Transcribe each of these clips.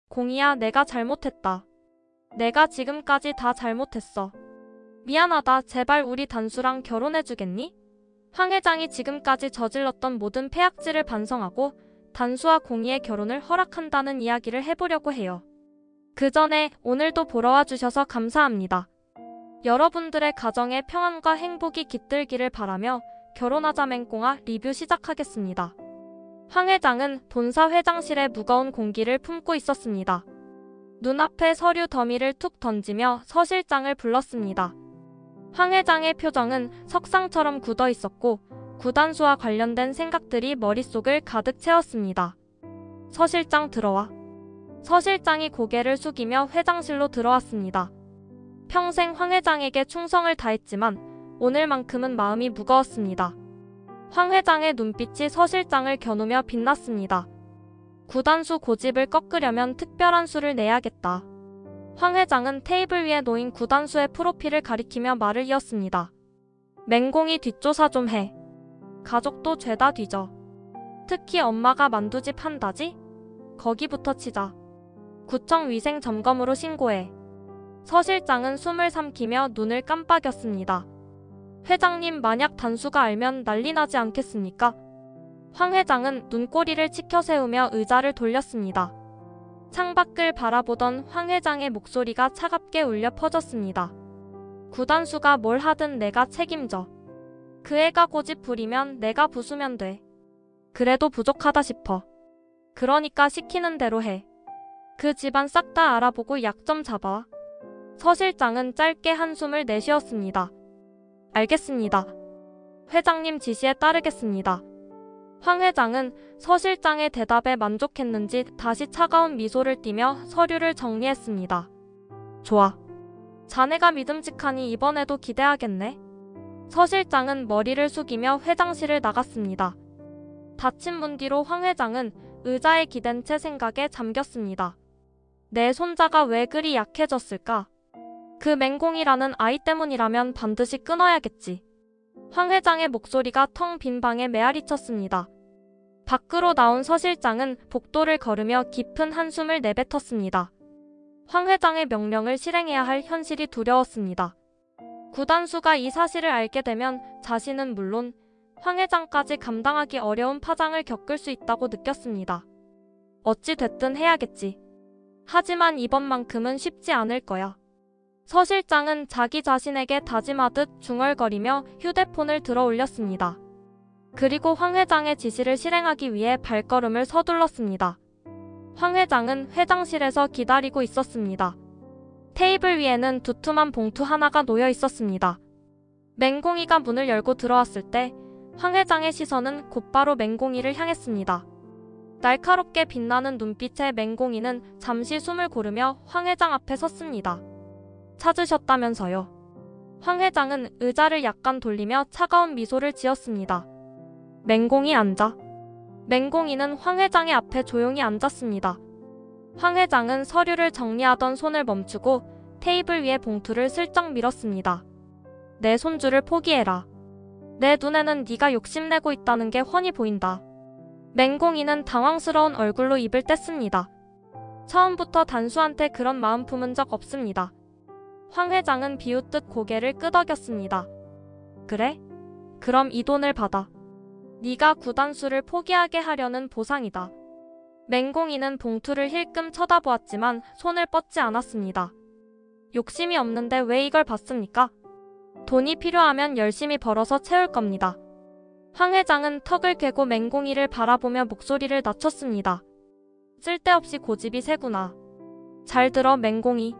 공이야, 내가 잘못했다. 내가 지금까지 다 잘못했어. 미안하다. 제발 우리 단수랑 결혼해주겠니? 황 회장이 지금까지 저질렀던 모든 폐악질을 반성하고 단수와 공이의 결혼을 허락한다는 이야기를 해보려고 해요. 그 전에 오늘도 보러 와주셔서 감사합니다. 여러분들의 가정에 평안과 행복이 깃들기를 바라며 결혼하자 맹꽁아 리뷰 시작하겠습니다. 황 회장은 본사 회장실에 무거운 공기를 품고 있었습니다. 눈앞에 서류 더미를 툭 던지며 서 실장을 불렀습니다. 황 회장의 표정은 석상처럼 굳어 있었고 구단수와 관련된 생각들이 머릿속을 가득 채웠습니다. 서 실장 들어와. 서 실장이 고개를 숙이며 회장실로 들어왔습니다. 평생 황 회장에게 충성을 다했지만 오늘만큼은 마음이 무거웠습니다. 황 회장의 눈빛이 서 실장을 겨누며 빛났습니다. 구단수 고집을 꺾으려면 특별한 수를 내야겠다. 황 회장은 테이블 위에 놓인 구단수의 프로필을 가리키며 말을 이었습니다. 맹공이 뒷조사 좀 해. 가족도 죄다 뒤져. 특히 엄마가 만두집 한다지? 거기부터 치자. 구청 위생 점검으로 신고해. 서 실장은 숨을 삼키며 눈을 깜빡였습니다. 회장님, 만약 단수가 알면 난리 나지 않겠습니까? 황 회장은 눈꼬리를 치켜세우며 의자를 돌렸습니다. 창밖을 바라보던 황 회장의 목소리가 차갑게 울려 퍼졌습니다. 구단수가 뭘 하든 내가 책임져. 그 애가 고집 부리면 내가 부수면 돼. 그래도 부족하다 싶어. 그러니까 시키는 대로 해. 그 집안 싹 다 알아보고 약 좀 잡아와. 서 실장은 짧게 한숨을 내쉬었습니다. 알겠습니다. 회장님 지시에 따르겠습니다. 황 회장은 서 실장의 대답에 만족했는지 다시 차가운 미소를 띠며 서류를 정리했습니다. 좋아. 자네가 믿음직하니 이번에도 기대하겠네. 서 실장은 머리를 숙이며 회장실을 나갔습니다. 닫힌 문 뒤로 황 회장은 의자에 기댄 채 생각에 잠겼습니다. 내 손자가 왜 그리 약해졌을까? 그 맹공이라는 아이 때문이라면 반드시 끊어야겠지. 황 회장의 목소리가 텅 빈 방에 메아리쳤습니다. 밖으로 나온 서 실장은 복도를 걸으며 깊은 한숨을 내뱉었습니다. 황 회장의 명령을 실행해야 할 현실이 두려웠습니다. 구단수가 이 사실을 알게 되면 자신은 물론 황 회장까지 감당하기 어려운 파장을 겪을 수 있다고 느꼈습니다. 어찌 됐든 해야겠지. 하지만 이번만큼은 쉽지 않을 거야. 서 실장은 자기 자신에게 다짐하듯 중얼거리며 휴대폰을 들어 올렸습니다. 그리고 황 회장의 지시를 실행하기 위해 발걸음을 서둘렀습니다. 황 회장은 회장실에서 기다리고 있었습니다. 테이블 위에는 두툼한 봉투 하나가 놓여 있었습니다. 맹공이가 문을 열고 들어왔을 때 황 회장의 시선은 곧바로 맹공이를 향했습니다. 날카롭게 빛나는 눈빛의 맹공이는 잠시 숨을 고르며 황 회장 앞에 섰습니다. 찾으셨다면서요. 황 회장은 의자를 약간 돌리며 차가운 미소를 지었습니다. 맹공이 앉아. 맹공이는 황 회장의 앞에 조용히 앉았습니다. 황 회장은 서류를 정리하던 손을 멈추고 테이블 위에 봉투를 슬쩍 밀었습니다. 내 손주를 포기해라. 내 눈에는 네가 욕심내고 있다는 게 훤히 보인다. 맹공이는 당황스러운 얼굴로 입을 뗐습니다. 처음부터 단수한테 그런 마음 품은 적 없습니다. 황 회장은 비웃듯 고개를 끄덕였습니다. 그래? 그럼 이 돈을 받아. 네가 구단수를 포기하게 하려는 보상이다. 맹공이는 봉투를 힐끔 쳐다보았지만 손을 뻗지 않았습니다. 욕심이 없는데 왜 이걸 받습니까? 돈이 필요하면 열심히 벌어서 채울 겁니다. 황 회장은 턱을 괴고 맹공이를 바라보며 목소리를 낮췄습니다. 쓸데없이 고집이 세구나. 잘 들어 맹공이.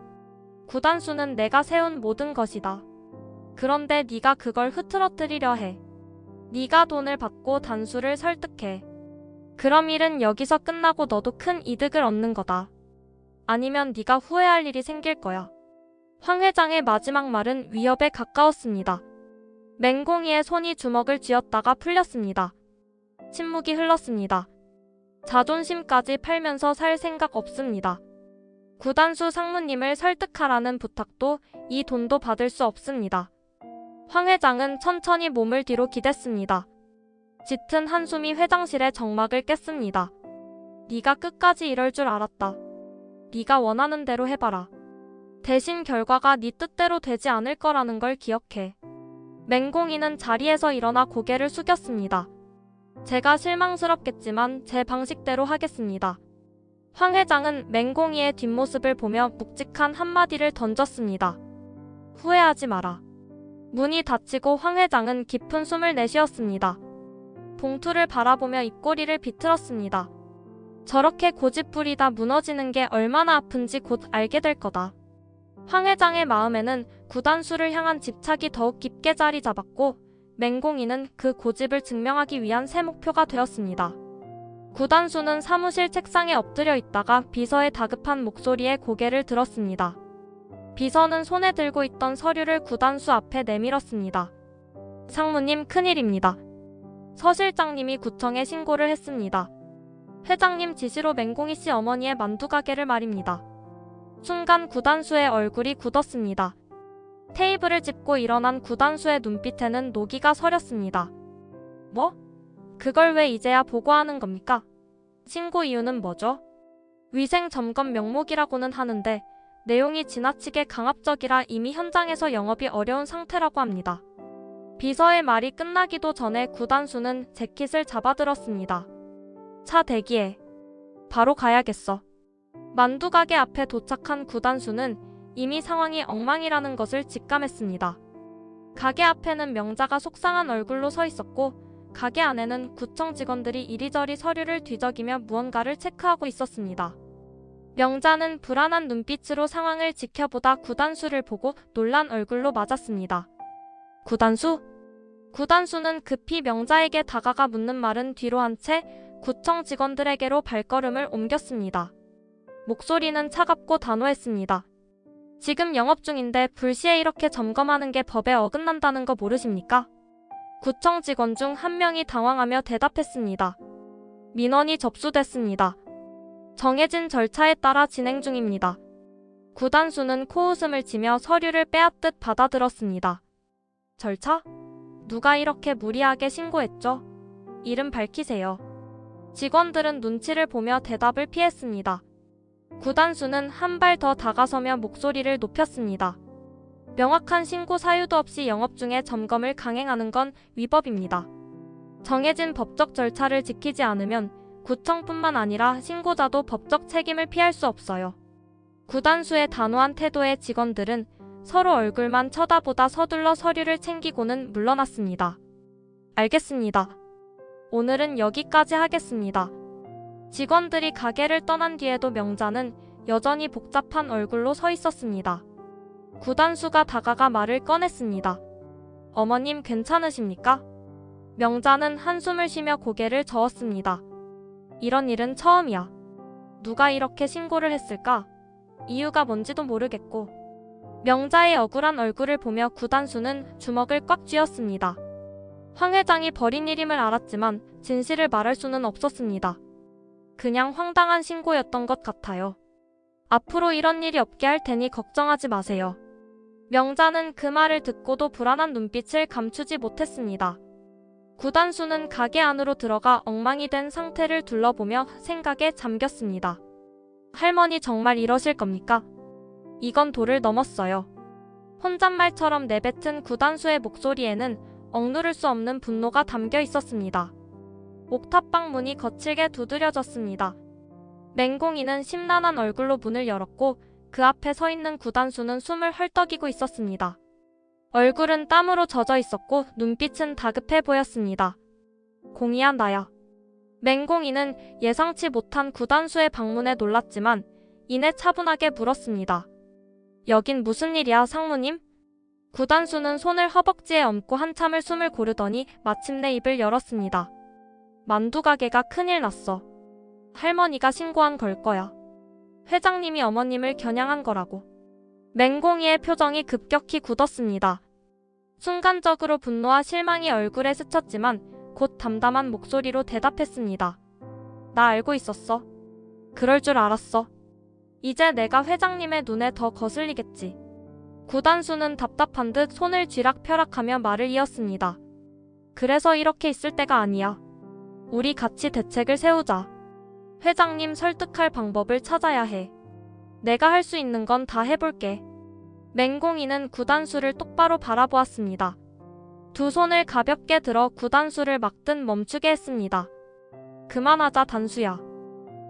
구단수는 내가 세운 모든 것이다. 그런데 네가 그걸 흐트러뜨리려 해. 네가 돈을 받고 단수를 설득해. 그럼 일은 여기서 끝나고 너도 큰 이득을 얻는 거다. 아니면 네가 후회할 일이 생길 거야. 황 회장의 마지막 말은 위협에 가까웠습니다. 맹공이의 손이 주먹을 쥐었다가 풀렸습니다. 침묵이 흘렀습니다. 자존심까지 팔면서 살 생각 없습니다. 구단수 상무님을 설득하라는 부탁도 이 돈도 받을 수 없습니다. 황 회장은 천천히 몸을 뒤로 기댔습니다. 짙은 한숨이 회장실의 정막을 깼습니다. 네가 끝까지 이럴 줄 알았다. 네가 원하는 대로 해봐라. 대신 결과가 네 뜻대로 되지 않을 거라는 걸 기억해. 맹공이는 자리에서 일어나 고개를 숙였습니다. 제가 실망스럽겠지만 제 방식대로 하겠습니다. 황 회장은 맹공이의 뒷모습을 보며 묵직한 한마디를 던졌습니다. 후회하지 마라. 문이 닫히고 황 회장은 깊은 숨을 내쉬었습니다. 봉투를 바라보며 입꼬리를 비틀었습니다. 저렇게 고집부리다 무너지는 게 얼마나 아픈지 곧 알게 될 거다. 황 회장의 마음에는 구단수를 향한 집착이 더욱 깊게 자리 잡았고 맹공이는 그 고집을 증명하기 위한 새 목표가 되었습니다. 구단수는 사무실 책상에 엎드려 있다가 비서의 다급한 목소리에 고개를 들었습니다. 비서는 손에 들고 있던 서류를 구단수 앞에 내밀었습니다. 상무님, 큰일입니다. 서 실장님이 구청에 신고를 했습니다. 회장님 지시로 맹공이 씨 어머니의 만두가게를 말입니다. 순간 구단수의 얼굴이 굳었습니다. 테이블을 짚고 일어난 구단수의 눈빛에는 노기가 서렸습니다. 뭐? 그걸 왜 이제야 보고하는 겁니까? 신고 이유는 뭐죠? 위생 점검 명목이라고는 하는데 내용이 지나치게 강압적이라 이미 현장에서 영업이 어려운 상태라고 합니다. 비서의 말이 끝나기도 전에 구단수는 재킷을 잡아들었습니다. 차 대기해. 바로 가야겠어. 만두가게 앞에 도착한 구단수는 이미 상황이 엉망이라는 것을 직감했습니다. 가게 앞에는 명자가 속상한 얼굴로 서 있었고 가게 안에는 구청 직원들이 이리저리 서류를 뒤적이며 무언가를 체크하고 있었습니다. 명자는 불안한 눈빛으로 상황을 지켜보다 구단수를 보고 놀란 얼굴로 맞았습니다. 구단수? 구단수는 급히 명자에게 다가가 묻는 말은 뒤로 한 채 구청 직원들에게로 발걸음을 옮겼습니다. 목소리는 차갑고 단호했습니다. 지금 영업 중인데 불시에 이렇게 점검하는 게 법에 어긋난다는 거 모르십니까? 구청 직원 중 한 명이 당황하며 대답했습니다. 민원이 접수됐습니다. 정해진 절차에 따라 진행 중입니다. 구단수는 코웃음을 치며 서류를 빼앗듯 받아들었습니다. 절차? 누가 이렇게 무리하게 신고했죠? 이름 밝히세요. 직원들은 눈치를 보며 대답을 피했습니다. 구단수는 한 발 더 다가서며 목소리를 높였습니다. 명확한 신고 사유도 없이 영업 중에 점검을 강행하는 건 위법입니다. 정해진 법적 절차를 지키지 않으면 구청뿐만 아니라 신고자도 법적 책임을 피할 수 없어요. 구단수의 단호한 태도에 직원들은 서로 얼굴만 쳐다보다 서둘러 서류를 챙기고는 물러났습니다. 알겠습니다. 오늘은 여기까지 하겠습니다. 직원들이 가게를 떠난 뒤에도 명자는 여전히 복잡한 얼굴로 서 있었습니다. 구단수가 다가가 말을 꺼냈습니다. 어머님 괜찮으십니까? 명자는 한숨을 쉬며 고개를 저었습니다. 이런 일은 처음이야. 누가 이렇게 신고를 했을까? 이유가 뭔지도 모르겠고. 명자의 억울한 얼굴을 보며 구단수는 주먹을 꽉 쥐었습니다. 황 회장이 벌인 일임을 알았지만 진실을 말할 수는 없었습니다. 그냥 황당한 신고였던 것 같아요. 앞으로 이런 일이 없게 할 테니 걱정하지 마세요. 명자는 그 말을 듣고도 불안한 눈빛을 감추지 못했습니다. 구단수는 가게 안으로 들어가 엉망이 된 상태를 둘러보며 생각에 잠겼습니다. 할머니 정말 이러실 겁니까? 이건 도를 넘었어요. 혼잣말처럼 내뱉은 구단수의 목소리에는 억누를 수 없는 분노가 담겨 있었습니다. 옥탑방 문이 거칠게 두드려졌습니다. 맹공이는 심란한 얼굴로 문을 열었고 그 앞에 서 있는 구단수는 숨을 헐떡이고 있었습니다. 얼굴은 땀으로 젖어 있었고 눈빛은 다급해 보였습니다. 공이야 나야. 맹공이는 예상치 못한 구단수의 방문에 놀랐지만 이내 차분하게 물었습니다. 여긴 무슨 일이야 상무님? 구단수는 손을 허벅지에 얹고 한참을 숨을 고르더니 마침내 입을 열었습니다. 만두가게가 큰일 났어. 할머니가 신고한 걸 거야. 회장님이 어머님을 겨냥한 거라고. 맹공이의 표정이 급격히 굳었습니다. 순간적으로 분노와 실망이 얼굴에 스쳤지만 곧 담담한 목소리로 대답했습니다. 나 알고 있었어. 그럴 줄 알았어. 이제 내가 회장님의 눈에 더 거슬리겠지. 구단수는 답답한 듯 손을 쥐락펴락하며 말을 이었습니다. 그래서 이렇게 있을 때가 아니야. 우리 같이 대책을 세우자. 회장님 설득할 방법을 찾아야 해. 내가 할 수 있는 건 다 해볼게. 맹공이는 구단수를 똑바로 바라보았습니다. 두 손을 가볍게 들어 구단수를 막든 멈추게 했습니다. 그만하자 단수야.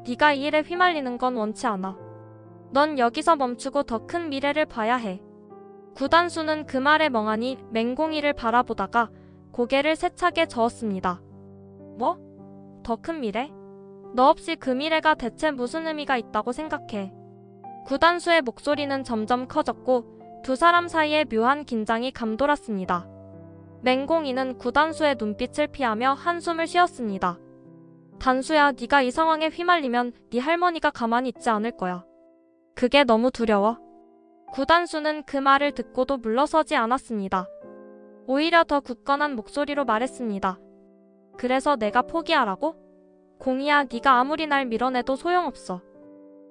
네가 이 일에 휘말리는 건 원치 않아. 넌 여기서 멈추고 더 큰 미래를 봐야 해. 구단수는 그 말에 멍하니 맹공이를 바라보다가 고개를 세차게 저었습니다. 뭐? 더 큰 미래? 너 없이 그 미래가 대체 무슨 의미가 있다고 생각해? 구단수의 목소리는 점점 커졌고 두 사람 사이에 묘한 긴장이 감돌았습니다. 맹공이는 구단수의 눈빛을 피하며 한숨을 쉬었습니다. 단수야, 네가 이 상황에 휘말리면 네 할머니가 가만히 있지 않을 거야. 그게 너무 두려워. 구단수는 그 말을 듣고도 물러서지 않았습니다. 오히려 더 굳건한 목소리로 말했습니다. 그래서 내가 포기하라고? 공이야, 네가 아무리 날 밀어내도 소용없어.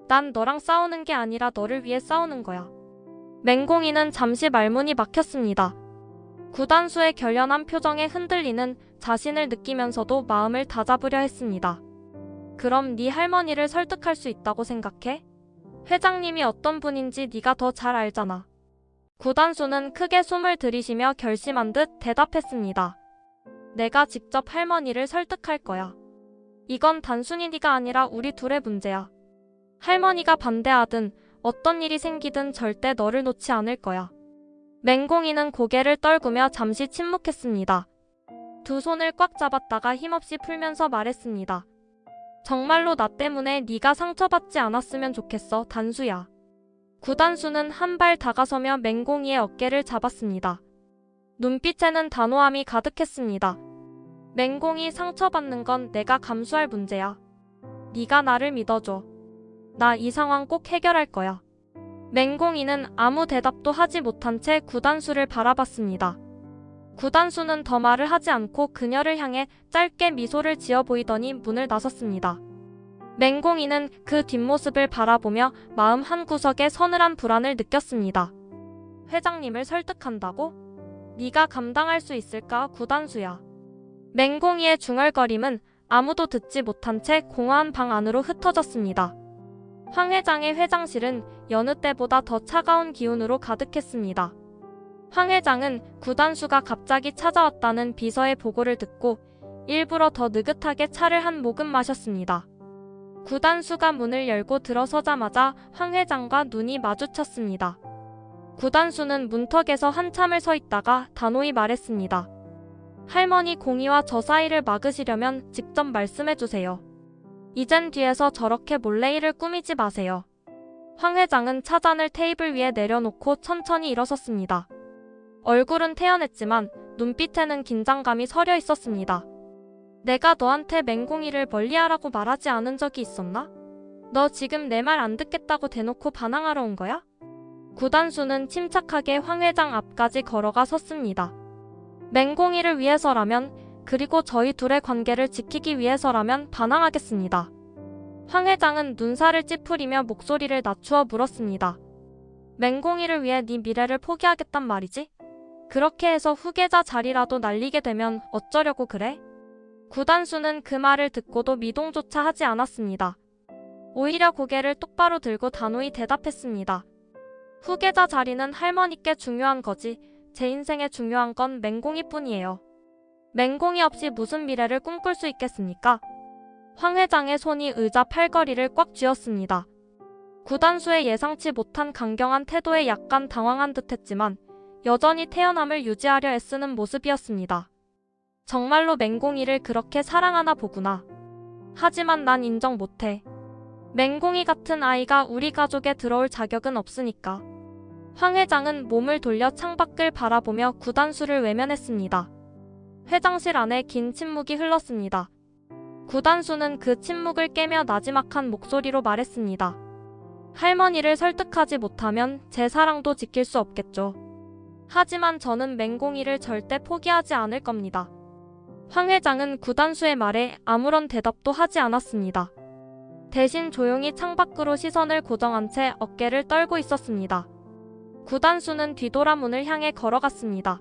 난 너랑 싸우는 게 아니라 너를 위해 싸우는 거야. 맹공이는 잠시 말문이 막혔습니다. 구단수의 결연한 표정에 흔들리는 자신을 느끼면서도 마음을 다잡으려 했습니다. 그럼 네 할머니를 설득할 수 있다고 생각해? 회장님이 어떤 분인지 네가 더 잘 알잖아. 구단수는 크게 숨을 들이쉬며 결심한 듯 대답했습니다. 내가 직접 할머니를 설득할 거야. 이건 단순히 네가 아니라 우리 둘의 문제야. 할머니가 반대하든 어떤 일이 생기든 절대 너를 놓지 않을 거야. 맹공이는 고개를 떨구며 잠시 침묵했습니다. 두 손을 꽉 잡았다가 힘없이 풀면서 말했습니다. 정말로 나 때문에 네가 상처받지 않았으면 좋겠어, 단수야. 구단수는 한 발 다가서며 맹공이의 어깨를 잡았습니다. 눈빛에는 단호함이 가득했습니다. 맹공이 상처받는 건 내가 감수할 문제야. 네가 나를 믿어줘. 나 이 상황 꼭 해결할 거야. 맹공이는 아무 대답도 하지 못한 채 구단수를 바라봤습니다. 구단수는 더 말을 하지 않고 그녀를 향해 짧게 미소를 지어 보이더니 문을 나섰습니다. 맹공이는 그 뒷모습을 바라보며 마음 한구석에 서늘한 불안을 느꼈습니다. 회장님을 설득한다고? 네가 감당할 수 있을까, 구단수야. 맹공이의 중얼거림은 아무도 듣지 못한 채 공허한 방 안으로 흩어졌습니다. 황 회장의 회장실은 여느 때보다 더 차가운 기운으로 가득했습니다. 황 회장은 구단수가 갑자기 찾아왔다는 비서의 보고를 듣고 일부러 더 느긋하게 차를 한 모금 마셨습니다. 구단수가 문을 열고 들어서자마자 황 회장과 눈이 마주쳤습니다. 구단수는 문턱에서 한참을 서 있다가 단호히 말했습니다. 할머니 공이와 저 사이를 막으시려면 직접 말씀해주세요. 이젠 뒤에서 저렇게 몰래 일을 꾸미지 마세요. 황 회장은 차잔을 테이블 위에 내려놓고 천천히 일어섰습니다. 얼굴은 태연했지만 눈빛에는 긴장감이 서려 있었습니다. 내가 너한테 맹공이를 멀리하라고 말하지 않은 적이 있었나? 너 지금 내 말 안 듣겠다고 대놓고 반항하러 온 거야? 구단수는 침착하게 황 회장 앞까지 걸어가 섰습니다. 맹공이를 위해서라면, 그리고 저희 둘의 관계를 지키기 위해서라면 반항하겠습니다. 황 회장은 눈살을 찌푸리며 목소리를 낮추어 물었습니다. 맹공이를 위해 네 미래를 포기하겠단 말이지? 그렇게 해서 후계자 자리라도 날리게 되면 어쩌려고 그래? 구단수는 그 말을 듣고도 미동조차 하지 않았습니다. 오히려 고개를 똑바로 들고 단호히 대답했습니다. 후계자 자리는 할머니께 중요한 거지 제 인생에 중요한 건 맹공이뿐이에요. 맹공이 없이 무슨 미래를 꿈꿀 수 있겠습니까? 황 회장의 손이 의자 팔걸이를 꽉 쥐었습니다. 구단수의 예상치 못한 강경한 태도에 약간 당황한 듯했지만 여전히 태연함을 유지하려 애쓰는 모습이었습니다. 정말로 맹공이를 그렇게 사랑하나 보구나. 하지만 난 인정 못해. 맹공이 같은 아이가 우리 가족에 들어올 자격은 없으니까. 황 회장은 몸을 돌려 창밖을 바라보며 구단수를 외면했습니다. 회장실 안에 긴 침묵이 흘렀습니다. 구단수는 그 침묵을 깨며 나지막한 목소리로 말했습니다. 할머니를 설득하지 못하면 제 사랑도 지킬 수 없겠죠. 하지만 저는 맹공이를 절대 포기하지 않을 겁니다. 황 회장은 구단수의 말에 아무런 대답도 하지 않았습니다. 대신 조용히 창밖으로 시선을 고정한 채 어깨를 떨고 있었습니다. 구단수는 뒤돌아 문을 향해 걸어갔습니다.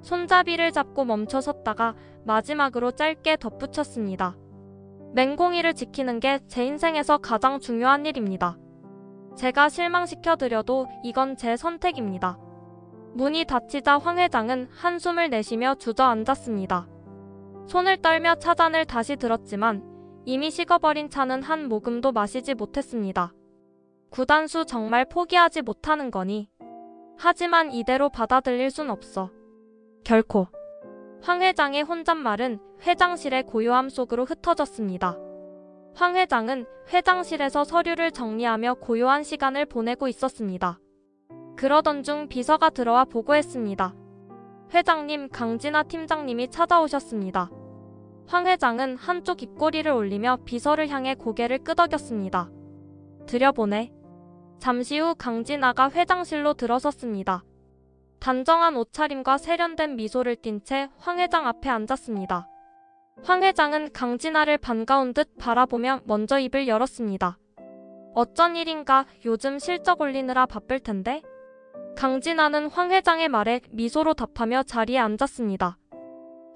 손잡이를 잡고 멈춰 섰다가 마지막으로 짧게 덧붙였습니다. 맹공이를 지키는 게 제 인생에서 가장 중요한 일입니다. 제가 실망시켜드려도 이건 제 선택입니다. 문이 닫히자 황 회장은 한숨을 내쉬며 주저앉았습니다. 손을 떨며 차잔을 다시 들었지만 이미 식어버린 차는 한 모금도 마시지 못했습니다. 구단수 정말 포기하지 못하는 거니? 하지만 이대로 받아들일 순 없어. 결코. 황 회장의 혼잣말은 회장실의 고요함 속으로 흩어졌습니다. 황 회장은 회장실에서 서류를 정리하며 고요한 시간을 보내고 있었습니다. 그러던 중 비서가 들어와 보고했습니다. 회장님, 강진아 팀장님이 찾아오셨습니다. 황 회장은 한쪽 입꼬리를 올리며 비서를 향해 고개를 끄덕였습니다. 들여보내. 잠시 후 강진아가 회장실로 들어섰습니다. 단정한 옷차림과 세련된 미소를 띤 채 황 회장 앞에 앉았습니다. 황 회장은 강진아를 반가운 듯 바라보며 먼저 입을 열었습니다. 어쩐 일인가, 요즘 실적 올리느라 바쁠 텐데? 강진아는 황 회장의 말에 미소로 답하며 자리에 앉았습니다.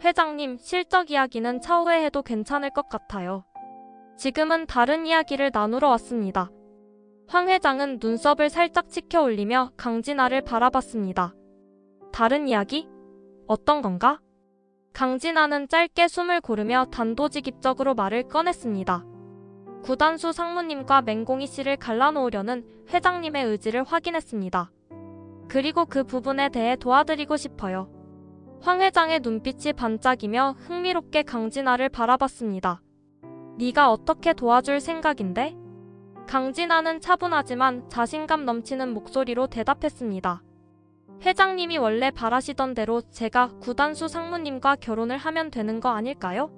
회장님, 실적 이야기는 차후에 해도 괜찮을 것 같아요. 지금은 다른 이야기를 나누러 왔습니다. 황 회장은 눈썹을 살짝 치켜 올리며 강진아를 바라봤습니다. 다른 이야기? 어떤 건가? 강진아는 짧게 숨을 고르며 단도직입적으로 말을 꺼냈습니다. 구단수 상무님과 맹공이 씨를 갈라놓으려는 회장님의 의지를 확인했습니다. 그리고 그 부분에 대해 도와드리고 싶어요. 황 회장의 눈빛이 반짝이며 흥미롭게 강진아를 바라봤습니다. 네가 어떻게 도와줄 생각인데? 강진아는 차분하지만 자신감 넘치는 목소리로 대답했습니다. 회장님이 원래 바라시던 대로 제가 구단수 상무님과 결혼을 하면 되는 거 아닐까요?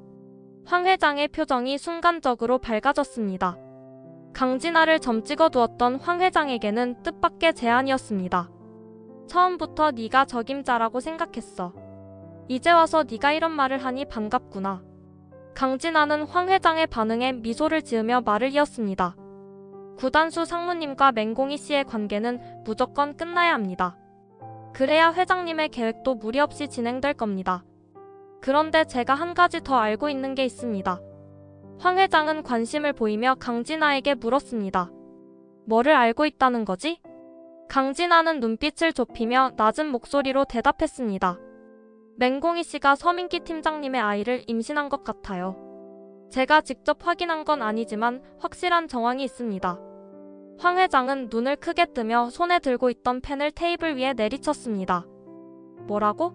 황 회장의 표정이 순간적으로 밝아졌습니다. 강진아를 점 찍어두었던 황 회장에게는 뜻밖의 제안이었습니다. 처음부터 네가 적임자라고 생각했어. 이제 와서 네가 이런 말을 하니 반갑구나. 강진아는 황 회장의 반응에 미소를 지으며 말을 이었습니다. 구단수 상무님과 맹공이 씨의 관계는 무조건 끝나야 합니다. 그래야 회장님의 계획도 무리 없이 진행될 겁니다. 그런데 제가 한 가지 더 알고 있는 게 있습니다. 황 회장은 관심을 보이며 강진아에게 물었습니다. 뭐를 알고 있다는 거지? 강진아는 눈빛을 좁히며 낮은 목소리로 대답했습니다. 맹공이 씨가 서민기 팀장님의 아이를 임신한 것 같아요. 제가 직접 확인한 건 아니지만 확실한 정황이 있습니다. 황 회장은 눈을 크게 뜨며 손에 들고 있던 펜을 테이블 위에 내리쳤습니다. 뭐라고?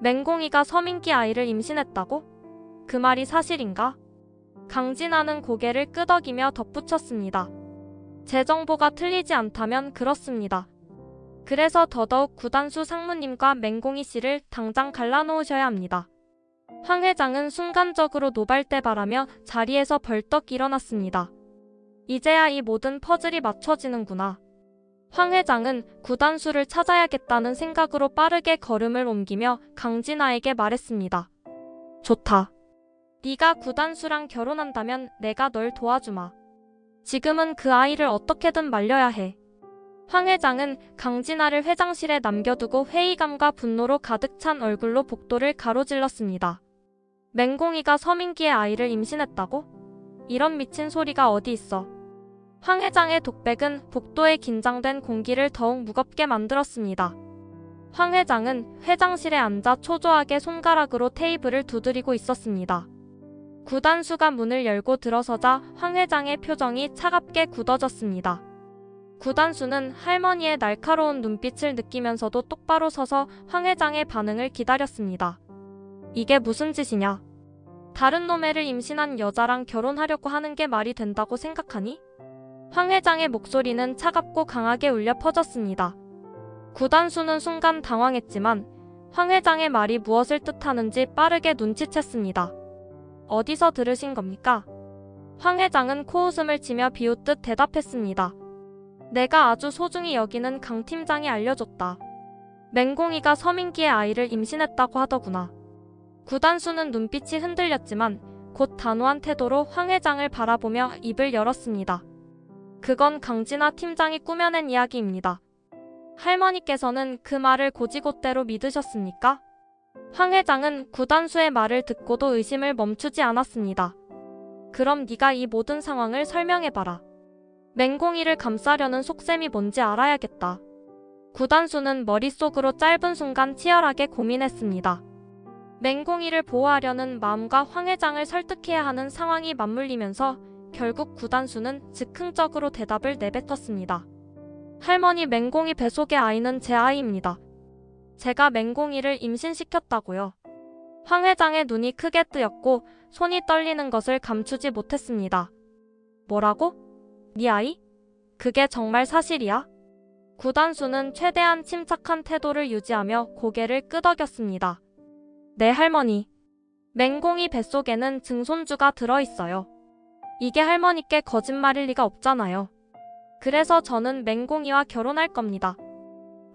맹공이가 서민기 아이를 임신했다고? 그 말이 사실인가? 강진아는 고개를 끄덕이며 덧붙였습니다. 제 정보가 틀리지 않다면 그렇습니다. 그래서 더더욱 구단수 상무님과 맹공이 씨를 당장 갈라놓으셔야 합니다. 황 회장은 순간적으로 노발대발하며 자리에서 벌떡 일어났습니다. 이제야 이 모든 퍼즐이 맞춰지는구나. 황 회장은 구단수를 찾아야겠다는 생각으로 빠르게 걸음을 옮기며 강진아에게 말했습니다. 좋다. 네가 구단수랑 결혼한다면 내가 널 도와주마. 지금은 그 아이를 어떻게든 말려야 해. 황 회장은 강진아를 회장실에 남겨두고 회의감과 분노로 가득 찬 얼굴로 복도를 가로질렀습니다. 맹공이가 서민기의 아이를 임신했다고? 이런 미친 소리가 어디 있어. 황 회장의 독백은 복도의 긴장된 공기를 더욱 무겁게 만들었습니다. 황 회장은 회장실에 앉아 초조하게 손가락으로 테이블을 두드리고 있었습니다. 구단수가 문을 열고 들어서자 황 회장의 표정이 차갑게 굳어졌습니다. 구단수는 할머니의 날카로운 눈빛을 느끼면서도 똑바로 서서 황 회장의 반응을 기다렸습니다. 이게 무슨 짓이냐? 다른 놈애를 임신한 여자랑 결혼하려고 하는 게 말이 된다고 생각하니? 황 회장의 목소리는 차갑고 강하게 울려 퍼졌습니다. 구단수는 순간 당황했지만 황 회장의 말이 무엇을 뜻하는지 빠르게 눈치챘습니다. 어디서 들으신 겁니까? 황 회장은 코웃음을 치며 비웃듯 대답했습니다. 내가 아주 소중히 여기는 강 팀장이 알려줬다. 맹공이가 서민기의 아이를 임신했다고 하더구나. 구단수는 눈빛이 흔들렸지만 곧 단호한 태도로 황 회장을 바라보며 입을 열었습니다. 그건 강진아 팀장이 꾸며낸 이야기입니다. 할머니께서는 그 말을 고지곳대로 믿으셨습니까? 황 회장은 구단수의 말을 듣고도 의심을 멈추지 않았습니다. 그럼 네가 이 모든 상황을 설명해봐라. 맹공이를 감싸려는 속셈이 뭔지 알아야겠다. 구단수는 머릿속으로 짧은 순간 치열하게 고민했습니다. 맹공이를 보호하려는 마음과 황 회장을 설득해야 하는 상황이 맞물리면서 결국 구단수는 즉흥적으로 대답을 내뱉었습니다. 할머니, 맹공이 뱃속의 아이는 제 아이입니다. 제가 맹공이를 임신시켰다고요. 황 회장의 눈이 크게 뜨였고 손이 떨리는 것을 감추지 못했습니다. 뭐라고? 네 아이? 그게 정말 사실이야? 구단수는 최대한 침착한 태도를 유지하며 고개를 끄덕였습니다. 네, 할머니. 맹공이 뱃속에는 증손주가 들어있어요. 이게 할머니께 거짓말일 리가 없잖아요. 그래서 저는 맹공이와 결혼할 겁니다.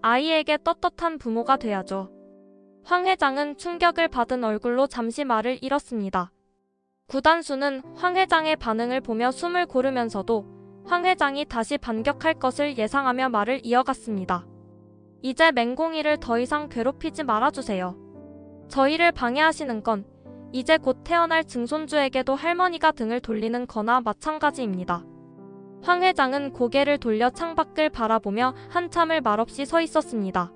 아이에게 떳떳한 부모가 돼야죠. 황 회장은 충격을 받은 얼굴로 잠시 말을 잃었습니다. 구단수는 황 회장의 반응을 보며 숨을 고르면서도 황 회장이 다시 반격할 것을 예상하며 말을 이어갔습니다. 이제 맹공이를 더 이상 괴롭히지 말아주세요. 저희를 방해하시는 건 이제 곧 태어날 증손주에게도 할머니가 등을 돌리는 거나 마찬가지입니다. 황 회장은 고개를 돌려 창밖을 바라보며 한참을 말없이 서 있었습니다.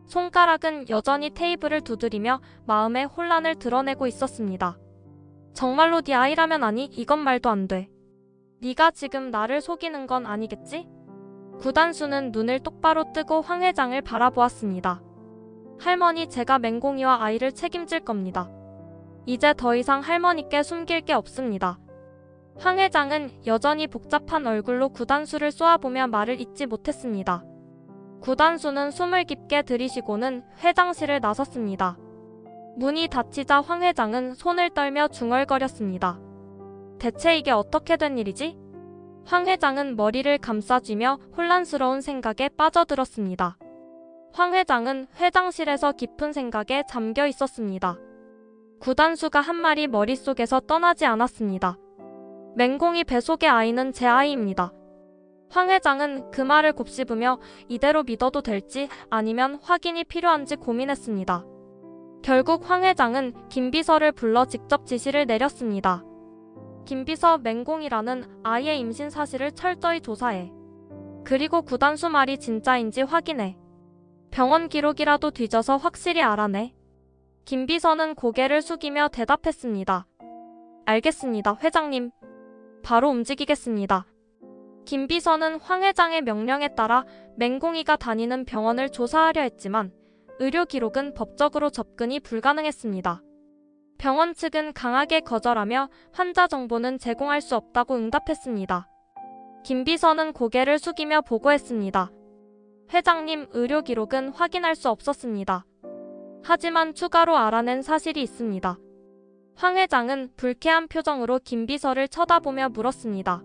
손가락은 여전히 테이블을 두드리며 마음의 혼란을 드러내고 있었습니다. 정말로 네 아이라면 아니, 이건 말도 안 돼. 네가 지금 나를 속이는 건 아니겠지? 구단수는 눈을 똑바로 뜨고 황 회장을 바라보았습니다. 할머니, 제가 맹공이와 아이를 책임질 겁니다. 이제 더 이상 할머니께 숨길 게 없습니다. 황 회장은 여전히 복잡한 얼굴로 구단수를 쏘아보며 말을 잇지 못했습니다. 구단수는 숨을 깊게 들이쉬고는 회장실을 나섰습니다. 문이 닫히자 황 회장은 손을 떨며 중얼거렸습니다. 대체 이게 어떻게 된 일이지? 황 회장은 머리를 감싸쥐며 혼란스러운 생각에 빠져들었습니다. 황 회장은 회장실에서 깊은 생각에 잠겨 있었습니다. 구단수가 한 말이 머릿속에서 떠나지 않았습니다. 맹공이 뱃속의 아이는 제 아이입니다. 황 회장은 그 말을 곱씹으며 이대로 믿어도 될지 아니면 확인이 필요한지 고민했습니다. 결국 황 회장은 김 비서를 불러 직접 지시를 내렸습니다. 김 비서, 맹공이라는 아이의 임신 사실을 철저히 조사해. 그리고 구단수 말이 진짜인지 확인해. 병원 기록이라도 뒤져서 확실히 알아내. 김 비서는 고개를 숙이며 대답했습니다. 알겠습니다, 회장님. 바로 움직이겠습니다. 김 비서는 황 회장의 명령에 따라 맹공이가 다니는 병원을 조사하려 했지만 의료 기록은 법적으로 접근이 불가능했습니다. 병원 측은 강하게 거절하며 환자 정보는 제공할 수 없다고 응답했습니다. 김 비서는 고개를 숙이며 보고했습니다. 회장님, 의료 기록은 확인할 수 없었습니다. 하지만 추가로 알아낸 사실이 있습니다. 황 회장은 불쾌한 표정으로 김 비서를 쳐다보며 물었습니다.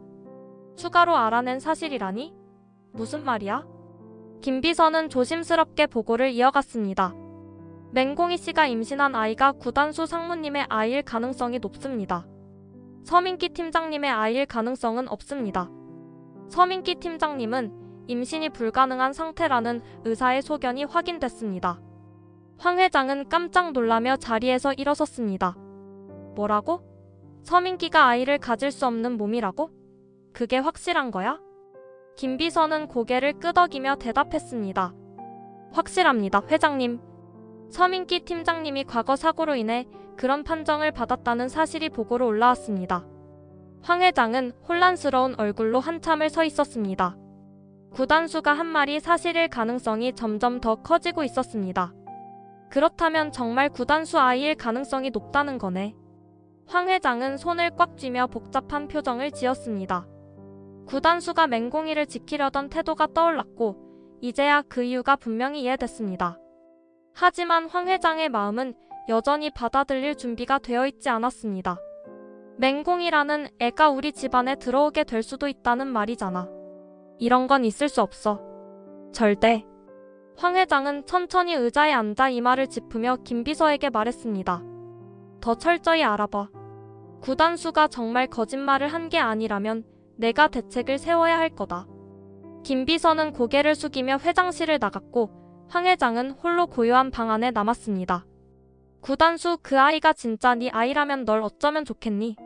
추가로 알아낸 사실이라니? 무슨 말이야? 김 비서는 조심스럽게 보고를 이어갔습니다. 맹공이 씨가 임신한 아이가 구단수 상무님의 아이일 가능성이 높습니다. 서민기 팀장님의 아이일 가능성은 없습니다. 서민기 팀장님은 임신이 불가능한 상태라는 의사의 소견이 확인됐습니다. 황 회장은 깜짝 놀라며 자리에서 일어섰습니다. 뭐라고? 서민기가 아이를 가질 수 없는 몸이라고? 그게 확실한 거야? 김 비서는 고개를 끄덕이며 대답했습니다. 확실합니다, 회장님. 서민기 팀장님이 과거 사고로 인해 그런 판정을 받았다는 사실이 보고로 올라왔습니다. 황 회장은 혼란스러운 얼굴로 한참을 서 있었습니다. 구단수가 한 말이 사실일 가능성이 점점 더 커지고 있었습니다. 그렇다면 정말 구단수 아이일 가능성이 높다는 거네. 황 회장은 손을 꽉 쥐며 복잡한 표정을 지었습니다. 구단수가 맹공이를 지키려던 태도가 떠올랐고 이제야 그 이유가 분명히 이해됐습니다. 하지만 황 회장의 마음은 여전히 받아들일 준비가 되어 있지 않았습니다. 맹공이라는 애가 우리 집안에 들어오게 될 수도 있다는 말이잖아. 이런 건 있을 수 없어. 절대. 황 회장은 천천히 의자에 앉아 이마를 짚으며 김 비서에게 말했습니다. 더 철저히 알아봐. 구단수가 정말 거짓말을 한 게 아니라면 내가 대책을 세워야 할 거다. 김 비서는 고개를 숙이며 회장실을 나갔고 황 회장은 홀로 고요한 방 안에 남았습니다. 구단수, 그 아이가 진짜 네 아이라면 널 어쩌면 좋겠니?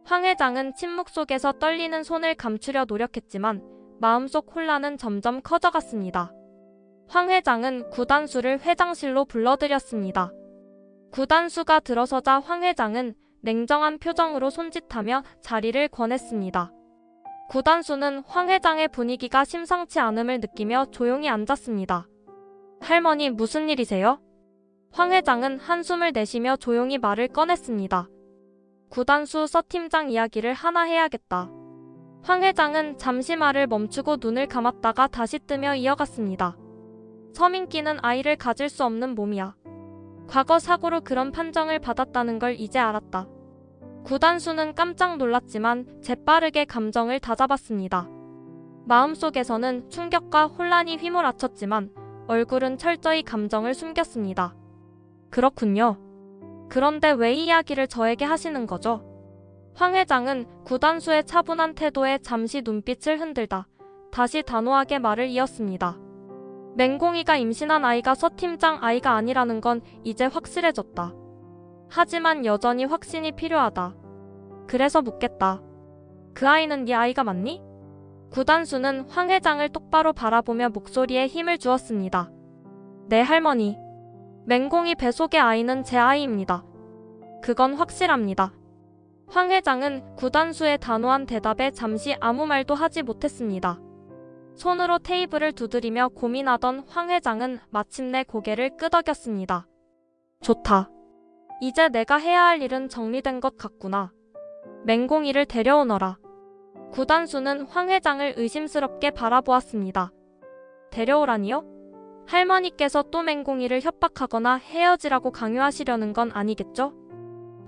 황 회장은 침묵 속에서 떨리는 손을 감추려 노력했지만 마음속 혼란은 점점 커져갔습니다. 황 회장은 구단수를 회장실로 불러들였습니다. 구단수가 들어서자 황 회장은 냉정한 표정으로 손짓하며 자리를 권했습니다. 구단수는 황 회장의 분위기가 심상치 않음을 느끼며 조용히 앉았습니다. 할머니, 무슨 일이세요? 황 회장은 한숨을 내쉬며 조용히 말을 꺼냈습니다. 구단수 서팀장 이야기를 하나 해야겠다. 황 회장은 잠시 말을 멈추고 눈을 감았다가 다시 뜨며 이어갔습니다. 서민기는 아이를 가질 수 없는 몸이야. 과거 사고로 그런 판정을 받았다는 걸 이제 알았다. 구단수는 깜짝 놀랐지만 재빠르게 감정을 다잡았습니다. 마음속에서는 충격과 혼란이 휘몰아쳤지만 얼굴은 철저히 감정을 숨겼습니다. 그렇군요. 그런데 왜 이 이야기를 저에게 하시는 거죠? 황 회장은 구단수의 차분한 태도에 잠시 눈빛을 흔들다 다시 단호하게 말을 이었습니다. 맹공이가 임신한 아이가 서팀장 아이가 아니라는 건 이제 확실해졌다. 하지만 여전히 확신이 필요하다. 그래서 묻겠다. 그 아이는 네 아이가 맞니? 구단수는 황 회장을 똑바로 바라보며 목소리에 힘을 주었습니다. 네, 할머니. 맹공이 뱃속의 아이는 제 아이입니다. 그건 확실합니다. 황 회장은 구단수의 단호한 대답에 잠시 아무 말도 하지 못했습니다. 손으로 테이블을 두드리며 고민하던 황 회장은 마침내 고개를 끄덕였습니다. 좋다. 이제 내가 해야 할 일은 정리된 것 같구나. 맹공이를 데려오너라. 구단수는 황 회장을 의심스럽게 바라보았습니다. 데려오라니요? 할머니께서 또 맹공이를 협박하거나 헤어지라고 강요하시려는 건 아니겠죠?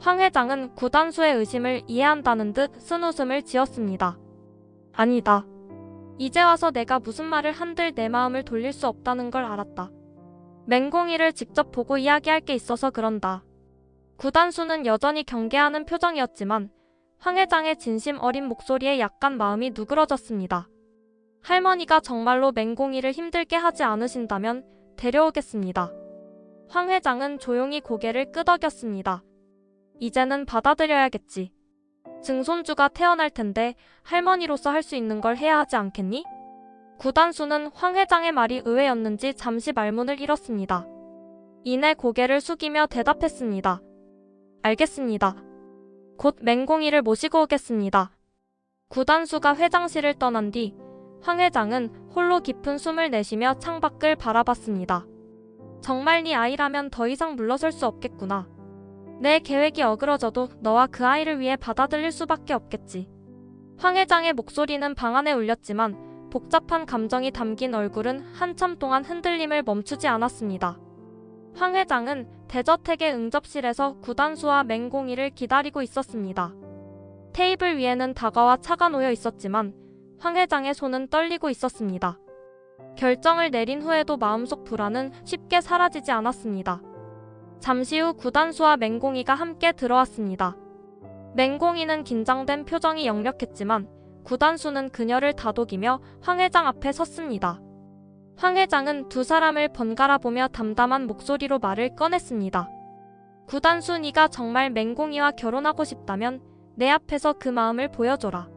황 회장은 구단수의 의심을 이해한다는 듯 쓴웃음을 지었습니다. 아니다. 이제 와서 내가 무슨 말을 한들 내 마음을 돌릴 수 없다는 걸 알았다. 맹공이를 직접 보고 이야기할 게 있어서 그런다. 구단수는 여전히 경계하는 표정이었지만 황 회장의 진심 어린 목소리에 약간 마음이 누그러졌습니다. 할머니가 정말로 맹공이를 힘들게 하지 않으신다면 데려오겠습니다. 황 회장은 조용히 고개를 끄덕였습니다. 이제는 받아들여야겠지. 증손주가 태어날 텐데 할머니로서 할 수 있는 걸 해야 하지 않겠니? 구단수는 황 회장의 말이 의외였는지 잠시 말문을 잃었습니다. 이내 고개를 숙이며 대답했습니다. 알겠습니다. 곧 맹공이를 모시고 오겠습니다. 구단수가 회장실을 떠난 뒤 황 회장은 홀로 깊은 숨을 내쉬며 창밖을 바라봤습니다. 정말 네 아이라면 더 이상 물러설 수 없겠구나. 내 계획이 어그러져도 너와 그 아이를 위해 받아들일 수밖에 없겠지. 황 회장의 목소리는 방 안에 울렸지만 복잡한 감정이 담긴 얼굴은 한참 동안 흔들림을 멈추지 않았습니다. 황 회장은 대저택의 응접실에서 구단수와 맹공이를 기다리고 있었습니다. 테이블 위에는 다과와 차가 놓여 있었지만 황 회장의 손은 떨리고 있었습니다. 결정을 내린 후에도 마음속 불안은 쉽게 사라지지 않았습니다. 잠시 후 구단수와 맹공이가 함께 들어왔습니다. 맹공이는 긴장된 표정이 역력했지만 구단수는 그녀를 다독이며 황 회장 앞에 섰습니다. 황 회장은 두 사람을 번갈아 보며 담담한 목소리로 말을 꺼냈습니다. 구단수, 네가 정말 맹공이와 결혼하고 싶다면 내 앞에서 그 마음을 보여줘라.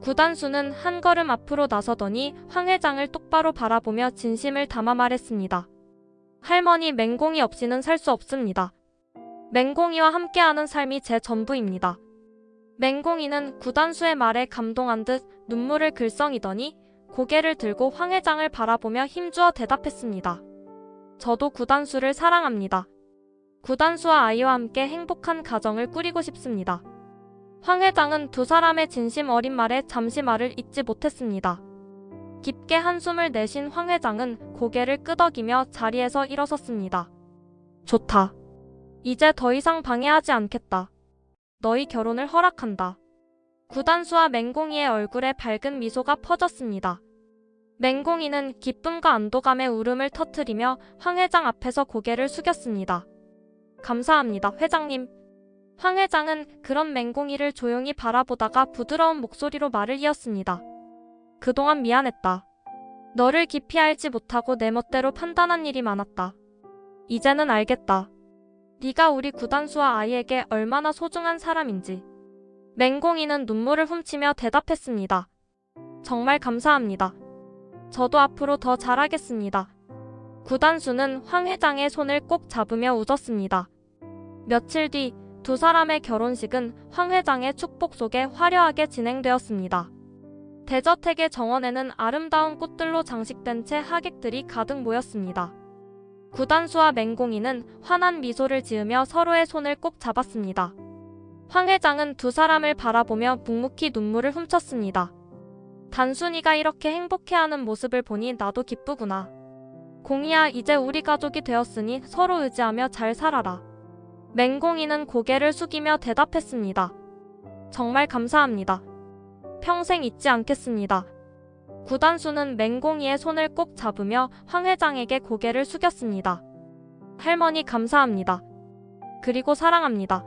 구단수는 한 걸음 앞으로 나서더니 황 회장을 똑바로 바라보며 진심을 담아 말했습니다. 할머니, 맹공이 없이는 살 수 없습니다. 맹공이와 함께하는 삶이 제 전부입니다. 맹공이는 구단수의 말에 감동한 듯 눈물을 글썽이더니 고개를 들고 황 회장을 바라보며 힘주어 대답했습니다. 저도 구단수를 사랑합니다. 구단수와 아이와 함께 행복한 가정을 꾸리고 싶습니다. 황 회장은 두 사람의 진심 어린 말에 잠시 말을 잇지 못했습니다. 깊게 한숨을 내쉰 황 회장은 고개를 끄덕이며 자리에서 일어섰습니다. 좋다. 이제 더 이상 방해하지 않겠다. 너희 결혼을 허락한다. 구단수와 맹공이의 얼굴에 밝은 미소가 퍼졌습니다. 맹공이는 기쁨과 안도감의 울음을 터뜨리며 황 회장 앞에서 고개를 숙였습니다. 감사합니다, 회장님. 황 회장은 그런 맹공이를 조용히 바라보다가 부드러운 목소리로 말을 이었습니다. 그동안 미안했다. 너를 깊이 알지 못하고 내 멋대로 판단한 일이 많았다. 이제는 알겠다. 네가 우리 구단수와 아이에게 얼마나 소중한 사람인지. 맹공이는 눈물을 훔치며 대답했습니다. 정말 감사합니다. 저도 앞으로 더 잘하겠습니다. 구단수는 황 회장의 손을 꼭 잡으며 웃었습니다. 며칠 뒤 두 사람의 결혼식은 황 회장의 축복 속에 화려하게 진행되었습니다. 대저택의 정원에는 아름다운 꽃들로 장식된 채 하객들이 가득 모였습니다. 구단수와 맹공이는 환한 미소를 지으며 서로의 손을 꼭 잡았습니다. 황 회장은 두 사람을 바라보며 묵묵히 눈물을 훔쳤습니다. 단순이가 이렇게 행복해하는 모습을 보니 나도 기쁘구나. 공이야, 이제 우리 가족이 되었으니 서로 의지하며 잘 살아라. 맹공이는 고개를 숙이며 대답했습니다. 정말 감사합니다. 평생 잊지 않겠습니다. 구단수는 맹공이의 손을 꼭 잡으며 황 회장에게 고개를 숙였습니다. 할머니 감사합니다. 그리고 사랑합니다.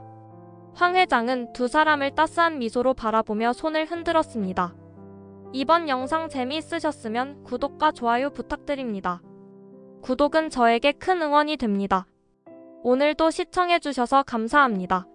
황 회장은 두 사람을 따스한 미소로 바라보며 손을 흔들었습니다. 이번 영상 재미있으셨으면 구독과 좋아요 부탁드립니다. 구독은 저에게 큰 응원이 됩니다. 오늘도 시청해주셔서 감사합니다.